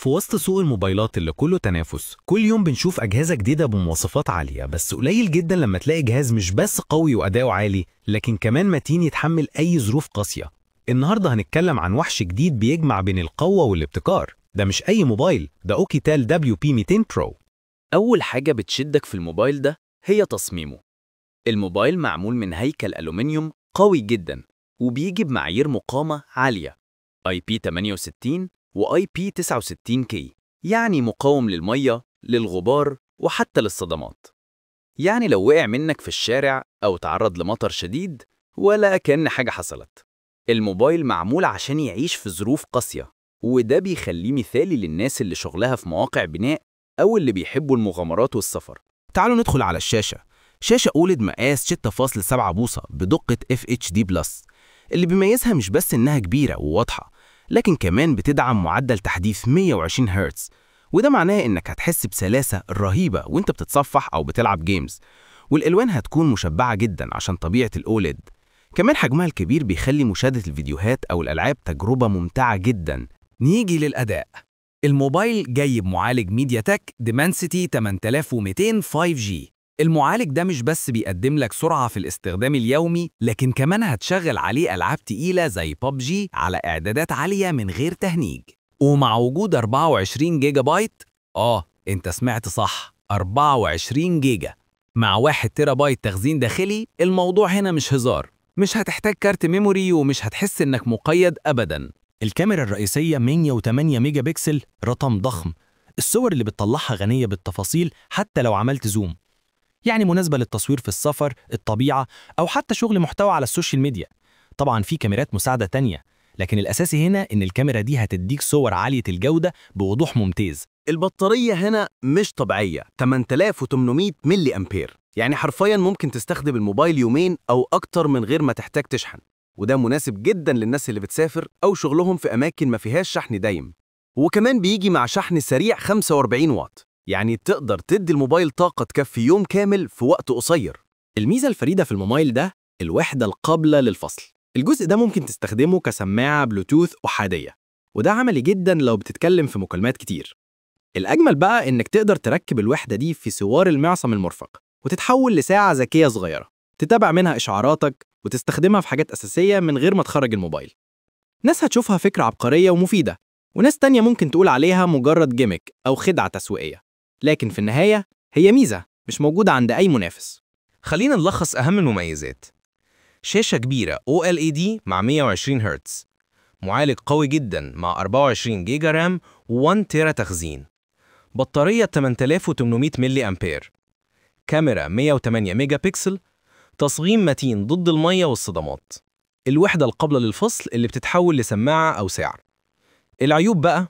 في وسط سوق الموبايلات اللي كله تنافس، كل يوم بنشوف أجهزة جديدة بمواصفات عالية، بس قليل جدا لما تلاقي جهاز مش بس قوي وأداؤه عالي، لكن كمان متين يتحمل أي ظروف قاسية. النهاردة هنتكلم عن وحش جديد بيجمع بين القوة والابتكار. ده مش أي موبايل، ده أوكيتال WP200 برو. أول حاجة بتشدك في الموبايل ده هي تصميمه. الموبايل معمول من هيكل ألومنيوم قوي جدا، وبيجي بمعايير مقاومة عالية IP68 و IP69K، يعني مقاوم للمية، للغبار، وحتى للصدمات. يعني لو وقع منك في الشارع أو تعرض لمطر شديد ولا كأن حاجة حصلت. الموبايل معمول عشان يعيش في ظروف قاسية، وده بيخليه مثالي للناس اللي شغلها في مواقع بناء أو اللي بيحبوا المغامرات والسفر. تعالوا ندخل على الشاشة. شاشة أوليد مقاس 6.7 بوصة بدقة FHD+. اللي بيميزها مش بس إنها كبيرة وواضحة، لكن كمان بتدعم معدل تحديث 120 هرتز، وده معناه إنك هتحس بسلاسة رهيبة وإنت بتتصفح أو بتلعب جيمز. والألوان هتكون مشبعة جدا عشان طبيعة الأوليد. كمان حجمها الكبير بيخلي مشاهدة الفيديوهات أو الألعاب تجربة ممتعة جدا. نيجي للأداء. الموبايل جاي بمعالج ميديا تك ديمنسيتي 8200 5G. المعالج ده مش بس بيقدم لك سرعة في الاستخدام اليومي، لكن كمان هتشغل عليه ألعاب تقيلة زي PUBG على إعدادات عالية من غير تهنيج. ومع وجود 24 جيجا بايت، انت سمعت صح، 24 جيجا مع 1 تيرا بايت تخزين داخلي. الموضوع هنا مش هزار، مش هتحتاج كارت ميموري ومش هتحس إنك مقيد أبداً. الكاميرا الرئيسية 108 ميجا بكسل، رقم ضخم. الصور اللي بتطلعها غنية بالتفاصيل حتى لو عملت زوم، يعني مناسبة للتصوير في السفر، الطبيعة، أو حتى شغل محتوى على السوشيال ميديا. طبعاً في كاميرات مساعدة تانية، لكن الأساسي هنا إن الكاميرا دي هتديك صور عالية الجودة بوضوح ممتاز. البطارية هنا مش طبيعية، 8800 ملي أمبير، يعني حرفياً ممكن تستخدم الموبايل يومين أو أكتر من غير ما تحتاج تشحن. وده مناسب جداً للناس اللي بتسافر أو شغلهم في أماكن ما فيهاش شحن دايم. وكمان بيجي مع شحن سريع 45 واط، يعني تقدر تدي الموبايل طاقة تكفي يوم كامل في وقت قصير. الميزة الفريدة في الموبايل ده الوحدة القابلة للفصل. الجزء ده ممكن تستخدمه كسماعة بلوتوث أحادية، وده عملي جداً لو بتتكلم في مكالمات كتير. الأجمل بقى إنك تقدر تركب الوحدة دي في سوار المعصم المرفق، وتتحول لساعة ذكية صغيرة تتابع منها إشعاراتك وتستخدمها في حاجات أساسية من غير ما تخرج الموبايل. ناس هتشوفها فكرة عبقرية ومفيدة، وناس تانية ممكن تقول عليها مجرد جيميك أو خدعة تسويقية، لكن في النهاية هي ميزة مش موجودة عند أي منافس. خلينا نلخص أهم المميزات. شاشة كبيرة OLED مع 120 هرتز، معالج قوي جدا مع 24 جيجا رام و1 تيرا تخزين، بطارية 8800 ملي أمبير، كاميرا 108 ميجا بكسل، تصميم متين ضد المية والصدمات، الوحدة القابلة للفصل اللي بتتحول لسماعة أو ساعة. العيوب بقى،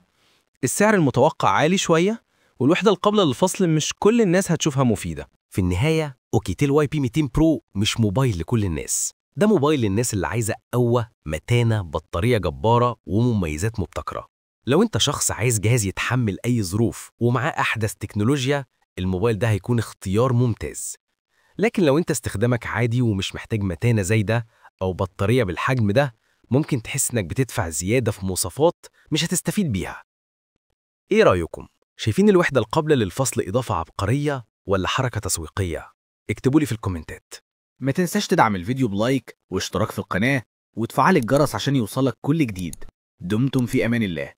السعر المتوقع عالي شوية، والوحدة القابلة للفصل مش كل الناس هتشوفها مفيدة. في النهاية أوكيتال YP200 برو مش موبايل لكل الناس، ده موبايل للناس اللي عايزة قوة، متانة، بطارية جبارة، ومميزات مبتكرة. لو أنت شخص عايز جهاز يتحمل أي ظروف ومعاه أحدث تكنولوجيا، الموبايل ده هيكون اختيار ممتاز. لكن لو أنت استخدامك عادي ومش محتاج متانة زي ده أو بطارية بالحجم ده، ممكن تحس إنك بتدفع زيادة في مواصفات مش هتستفيد بيها. إيه رأيكم؟ شايفين الوحدة القابلة للفصل إضافة عبقرية ولا حركة تسويقية؟ اكتبولي في الكومنتات. ما تنساش تدعم الفيديو بلايك واشتراك في القناة وتفعل الجرس عشان يوصلك كل جديد. دمتم في أمان الله.